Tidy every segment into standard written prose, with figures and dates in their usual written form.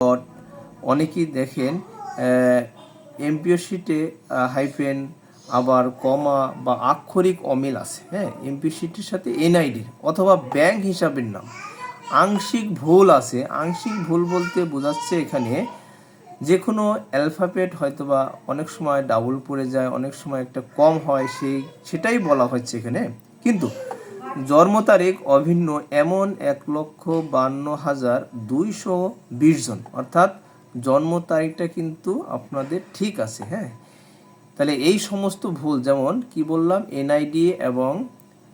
অনেকেই দেখেন এমপিও শিটে হাইফেন আবার কমা বা আক্ষরিক অমিল আছে। হ্যাঁ, এমপিও শিটের সাথে এনআইডির অথবা ব্যাংক হিসাবের নাম আংশিক ভুল আছে। আংশিক ভুল বলতে বোঝাচ্ছে এখানে যে কোনো অ্যালফাবেট হয়তো বা অনেক সময় ডাবল পড়ে যায়, অনেক সময় একটা কম হয়, সেটাই বলা হচ্ছে এখানে। কিন্তু জন্ম তারিখ অভিন্ন এমন 1,52,220 জন, অর্থাৎ জন্ম তারিখটা কিন্তু আপনাদের ঠিক আছে। হ্যাঁ, তাহলে এই সমস্ত ভুল, যেমন কি বললাম, এনআইডি এবং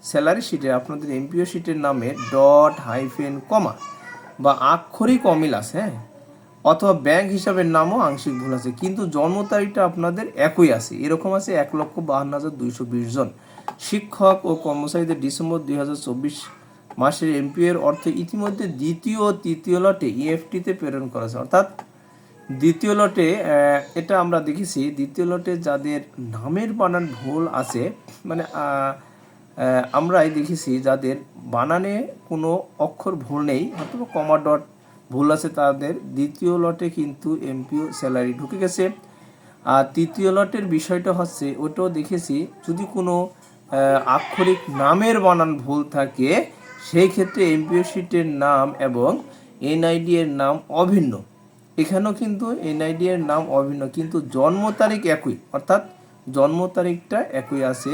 স্যালারি শিটে আপনাদের এমপিও শিটের নামে ডট হাইফেন কমা বা আক্ষরিক অমিল আছে। হ্যাঁ, অথবা ব্যাংক হিসাবের নামও আংশিক ভুল আছে, কিন্তু জন্ম তারিখটা আপনাদের একই আছে। এরকম আছে 1,52,220 জন। শিক্ষক ও কর্মচারীদের ডিসেম্বর 2024 মাসের এমপিও এর অর্থ ইতিমধ্যে দ্বিতীয় ও তৃতীয় লটে ইএফটিতে প্রেরণ করা হয়েছে। অর্থাৎ দ্বিতীয় লটে এটা আমরা দেখেছি, দ্বিতীয় লটে যাদের নামের বানান ভুল আছে, মানে আমরাই দেখেছি যাদের বানানে কোনো অক্ষর ভুল নেই, অথবা কমা ডট ভুল আছে, তাদের দ্বিতীয় লটে কিন্তু এমপিও স্যালারি ঢুকে গেছে। আর তৃতীয় লটের বিষয়টা হচ্ছে, ওটাও দেখেছি, যদি কোনো আক্ষরিক নামের বানান ভুল থাকে সেই ক্ষেত্রে এমপিও শিটের নাম এবং এনআইডি এর নাম অভিন্ন। এখানেও কিন্তু এনআইডি এর নাম অভিন্ন, কিন্তু জন্ম তারিখ একই, অর্থাৎ জন্ম তারিখটা একই আছে।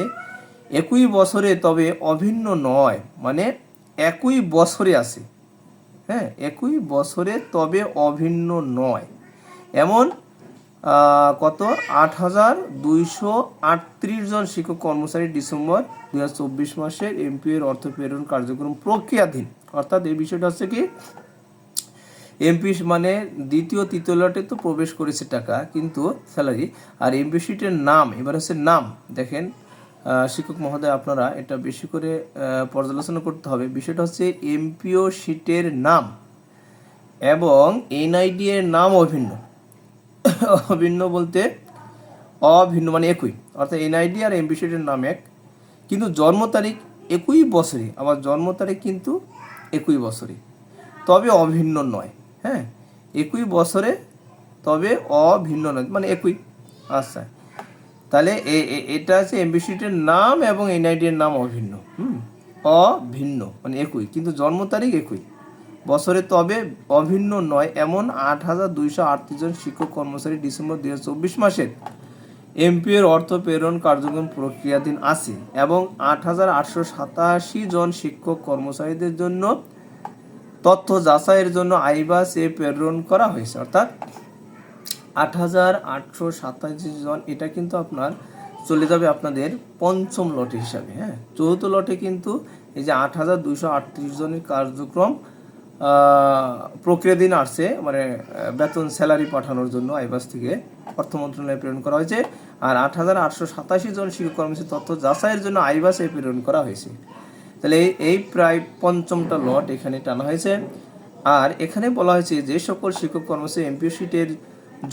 একই বছরে তবে অভিন্ন নয়, মানে একই বছরে আছে। হ্যাঁ, একই বছরে তবে অভিন্ন নয়, এমন কত 8,238 জন শিক্ষক কর্মচারী ডিসেম্বর 2024 মাসের এমপিও এর অর্থ প্রেরণ কার্যক্রম প্রক্রিয়াধীন। অর্থাৎ এই বিষয়টা হচ্ছে কি, এমপি মানে দ্বিতীয় তৃতীয় লটে তো প্রবেশ করেছে টাকা, কিন্তু স্যালারি আর এমপি শিটের নাম, এবার হচ্ছে নাম। দেখেন শিক্ষক মহোদয়, আপনারা এটা বেশি করে পর্যালোচনা করতে হবে। বিষয়টা হচ্ছে এমপিও শিটের নাম এবং এনআইডি এর নাম অভিন্ন। অভিন্ন বলতে অভিন্ন মানে একই, অর্থাৎ এনআইডি আর এমপি শিটের নাম এক, কিন্তু জন্ম তারিখ একই বছরে, আবার জন্ম তারিখ কিন্তু একই বছরে, তবে অভিন্ন নয়। হ্যাঁ, একই বছরে তবে অভিন্ন নয়, মানে একই। আচ্ছা, তাহলে এটা আছে এমপি শিটের নাম এবং এনআইডি এর নাম অভিন্ন। অভিন্ন মানে একই, কিন্তু জন্ম তারিখ একই বছরে তবে অভিন্ন নয়, এমন 8,238 জন শিক্ষক কর্মচারী ডিসেম্বর 2024 মাসের এমপিও এর অর্থ প্রেরণ কার্যক্রম প্রক্রিয়াধীন আছে, এবং 8,887 জন শিক্ষক কর্মচারীদের জন্য তথ্য যাচাইয়ের জন্য আইবাস এ প্রেরণ করা হয়েছে। অর্থাৎ 8,887 জন, এটা কিন্তু আপনার চলে যাবে আপনাদের পঞ্চম লটে হিসাবে। হ্যাঁ, চতুর্থ লটে কিন্তু এই যে 8,238 জনের কার্যক্রম প্রক্রিয়াধীন আসছে, মানে বেতন স্যালারি পাঠানোর জন্য আইবাস থেকে অর্থ মন্ত্রণালয়ে প্রেরণ করা হয়েছে। আর 8,887 জন শিক্ষক কর্মচারী তথ্য যাচাইয়ের জন্য আইবাসে প্রেরণ করা হয়েছে। তাহলে এই প্রায় পঞ্চমটা লট এখানে টানা হয়েছে। আর এখানে বলা হয়েছে যে সকল শিক্ষক কর্মচারী এমপিও শিটের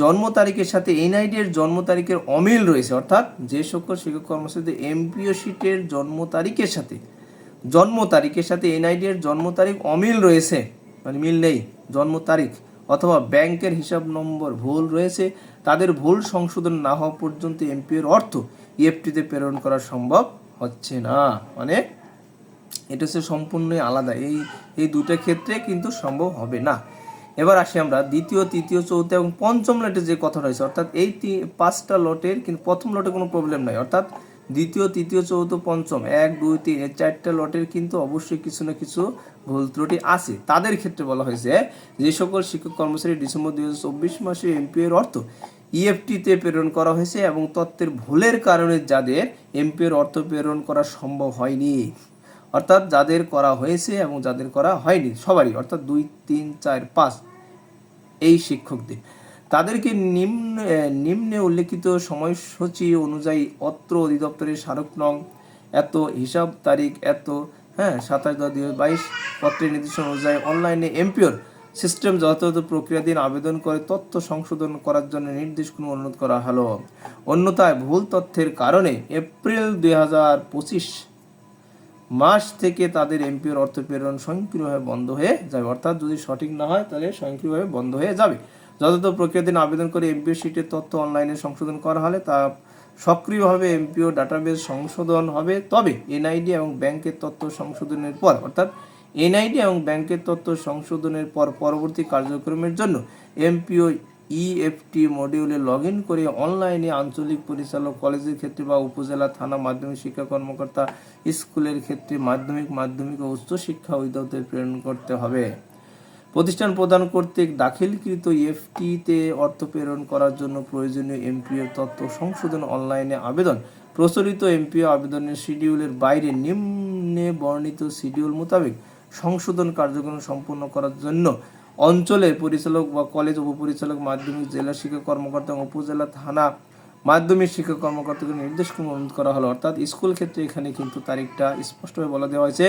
জন্ম তারিখের সাথে এনআইডি এর জন্ম তারিখের অমিল রয়েছে, অর্থাৎ যে সকল শিক্ষক কর্মচারীদের এমপিও শিটের জন্ম তারিখের সাথে এনআইডি এর জন্ম তারিখ অমিল রয়েছে, মানে মিল নেই, জন্ম তারিখ অথবা ব্যাংকের হিসাব নম্বর ভুল রয়েছে, তাদের ভুল সংশোধন না হওয়া পর্যন্ত এমপিও এর অর্থ ইএফটিতে প্রেরণ করা সম্ভব হচ্ছে না। মানে এটা হচ্ছে সম্পূর্ণই আলাদা, এই দুটো ক্ষেত্রে কিন্তু সম্ভব হবে না। এবার আসি আমরা দ্বিতীয়, তৃতীয়, চৌথ এবং পঞ্চম লটে যে কথা রয়েছে, অর্থাৎ এই 5টা লটের কিন্তু প্রথম লটে কোনো প্রবলেম নাই, অর্থাৎ দ্বিতীয়, তৃতীয়, চৌথ, পঞ্চম 1, 2, 3 এই 4টা লটের কিন্তু অবশ্যই কিছু না কিছু ভুল ত্রুটি আছে। তাদের ক্ষেত্রে বলা হয়েছে যে সকল শিক্ষক কর্মচারী ডিসেম্বর 2024 মাসে এমপিও এর অর্থ ইএফটিতে প্রেরণ করা হয়েছে এবং তথ্যের ভুলের কারণে যাদের এমপিও এর অর্থ প্রেরণ করা সম্ভব হয়নি, অর্থাৎ যাদের করা হয়েছে এবং যাদের করা হয়নি সবারই, অর্থাৎ 2, 3, 4, 5 এই শিক্ষকদের, তাদেরকে নিম্নে উল্লেখিত সময়সূচি অনুযায়ী অত্র অধিদপ্তরের স্মারক নং এত, হিসাব তারিখ এত, 27/10/2022 পত্রের নির্দেশনা অনুযায়ী অনলাইনে এমপিওর সিস্টেম যথাযথ প্রক্রিয়াধীন আবেদন করে তথ্য সংশোধন করার জন্য নির্দেশ অনুরোধ করা হলো। অন্যথায় ভুল তথ্যের কারণে এপ্রিল 2025 মাস থেকে তাদের এমপিওর অর্থ প্রেরণ স্বয়ংক্রিয়ভাবে বন্ধ হয়ে যাবে। অর্থাৎ যদি সঠিক না হয় তাহলে স্বয়ংক্রিয়ভাবে বন্ধ হয়ে যাবে। যথাযথ প্রক্রিয়াধীন আবেদন করে এমপিও শিটের তথ্য অনলাইনে সংশোধন করা হলে তা সক্রিয়ভাবে এমপিও ডাটাবেস সংশোধন হবে। তবে এনআইডি এবং ব্যাংকের তথ্য সংশোধনের পর, অর্থাৎ এনআইডি এবং ব্যাংকের তথ্য সংশোধনের পর পরবর্তী কার্যক্রমের জন্য এমপিও ইএফটি মডিউলে লগ ইন করে অনলাইনে আঞ্চলিক পরিচালক, কলেজের ক্ষেত্রে বা উপজেলা, থানা, মাধ্যমিক শিক্ষা কর্মকর্তা, স্কুলের ক্ষেত্রে মাধ্যমিক ও উচ্চ শিক্ষা অধিদপ্তরে প্রেরণ করতে হবে। প্রতিষ্ঠান প্রদান কর্তৃক দাখিলকৃত ইএফটিতে অর্থ প্রেরণ করার জন্য প্রয়োজনীয় এমপিও তথ্য সংশোধন অনলাইনে আবেদন। প্রচলিত এমপিও আবেদনের শিডিউলের বাইরে নিম্নে বর্ণিত শিডিউল মোতাবেক সংশোধন কার্যক্রম সম্পন্ন করার জন্য অঞ্চলের পরিচালক বা কলেজ উপপরিচালক, মাধ্যমিক জেলা শিক্ষা কর্মকর্তা এবং উপজেলা থানা মাধ্যমিক শিক্ষা কর্মকর্তাকে নির্দেশক্রম অনুরোধ করা হলো। অর্থাৎ স্কুল ক্ষেত্রে এখানে কিন্তু তারিখটা স্পষ্টভাবে বলা দেওয়া হয়েছে,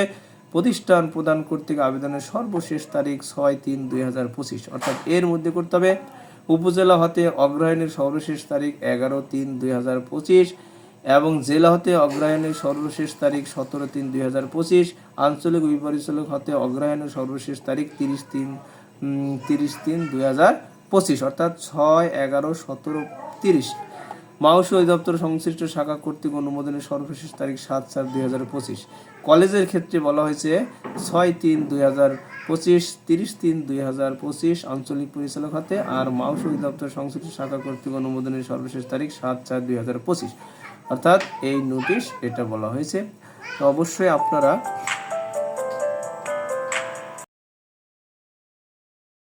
প্রতিষ্ঠান প্রদান কর্তৃক আবেদনের সর্বশেষ তারিখ 6/3/2025, অর্থাৎ এর মধ্যে করতে হবে। উপজেলা হতে অগ্রহায়ণের সর্বশেষ তারিখ 11/3/2025 এবং জেলা হতে অগ্রহায়ণের সর্বশেষ তারিখ 17/3/2025। আঞ্চলিক উপপরিচালক হতে অগ্রহায়ণের সর্বশেষ তারিখ 30/3/2025, অর্থাৎ 6, 11, 17, 30। মাউসী অধিদপ্তর সংশ্লিষ্ট শাখা কর্তৃক অনুমোদনের সর্বশেষ তারিখ 7/4/2025। কলেজের ক্ষেত্রে বলা হয়েছে 6/3/2025, 30/3/2025 আঞ্চলিক পরিচালক হাতে, আর মাউসী অধিদপ্তর সংশ্লিষ্ট শাখা কর্তৃক অনুমোদনের সর্বশেষ তারিখ 7/4/2025, অর্থাৎ এই নোটিশ এটা বলা হয়েছে। তো অবশ্যই আপনারা